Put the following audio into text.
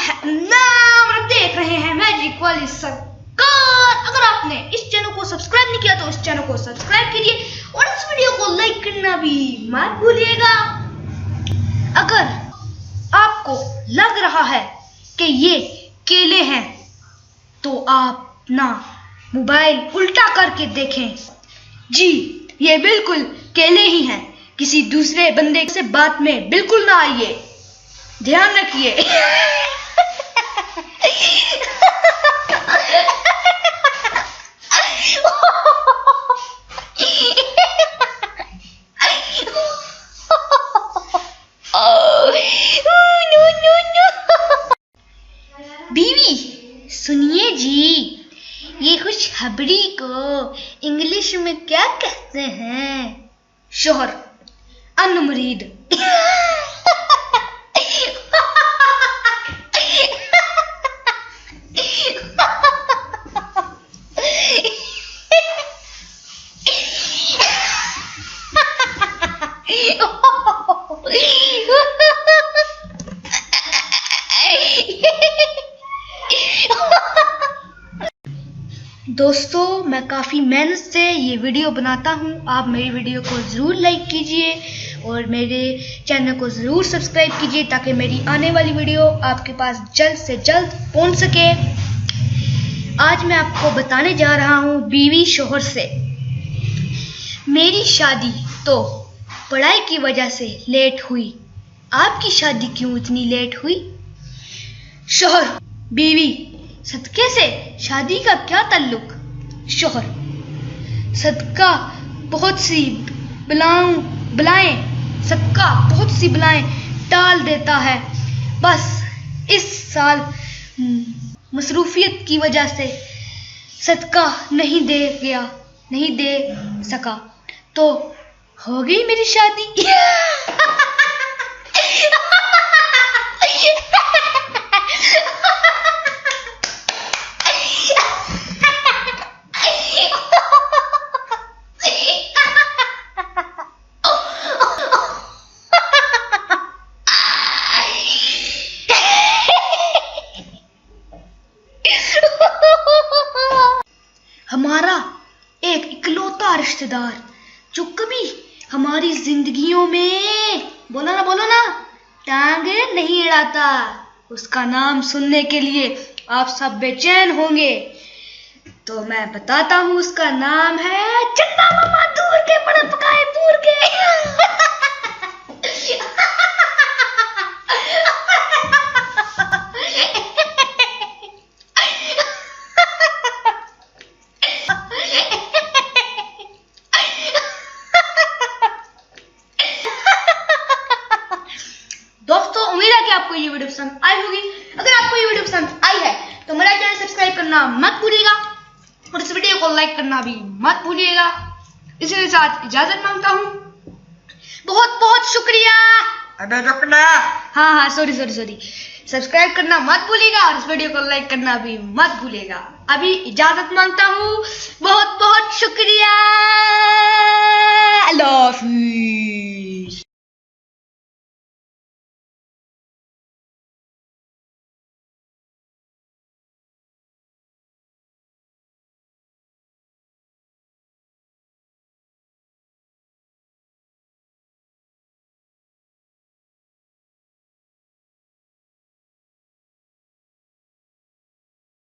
नाम देख रहे हैं मैजिक वाली सरकार। अगर आपने इस चैनल को सब्सक्राइब नहीं किया तो इस चैनल को सब्सक्राइब कीजिए और इस वीडियो को लाइक करना भी मत भूलिएगा। अगर आपको लग रहा है कि ये केले हैं तो आप अपना मोबाइल उल्टा करके देखें। जी, ये बिल्कुल केले ही हैं। किसी दूसरे बंदे से बात में बिल्कुल ना आइए, ध्यान रखिए। बीवी सुनिए जी, ये खुशखबरी को इंग्लिश में क्या कहते हैं? शोहर अनमुरीद। दोस्तों, मैं काफ़ी मेहनत से ये वीडियो बनाता हूँ। आप मेरी वीडियो को ज़रूर लाइक कीजिए और मेरे चैनल को ज़रूर सब्सक्राइब कीजिए ताकि मेरी आने वाली वीडियो आपके पास जल्द से जल्द पहुँच सके। आज मैं आपको बताने जा रहा हूँ बीवी शोहर से। मेरी शादी तो पढ़ाई की वजह से लेट हुई, आपकी शादी क्यों इतनी लेट हुई? शोहर बीवी सदके से शादी का क्या ताल्लुक? शोहर सदका बहुत सी बलाएं टाल देता है। बस इस साल मसरूफियत की वजह से सदका नहीं दे सका तो हो गई मेरी शादी। हमारा एक इकलौता रिश्तेदार जो कभी हमारी जिंदगियों में बोलो ना टांगे नहीं अड़ाता, उसका नाम सुनने के लिए आप सब बेचैन होंगे, तो मैं बताता हूँ। उसका नाम है चंदा मामा दूर के बड़ा पकाए पूर के। दोस्तों, उम्मीद है कि आपको ये वीडियो पसंद आई होगी। अगर आपको ये वीडियो पसंद आई है तो मेरा चैनल सब्सक्राइब करना मत भूलिएगा और इस वीडियो को लाइक करना भी मत भूलिएगा। इसी के साथ इजाजत मांगता हूँ। बहुत बहुत शुक्रिया। अबे रुकना। हाँ, सॉरी। सब्सक्राइब करना मत भूलिएगा और इस वीडियो को लाइक करना भी मत भूलिएगा। अभी इजाजत मांगता हूँ। बहुत बहुत शुक्रिया। अल्लाह हाफिज़।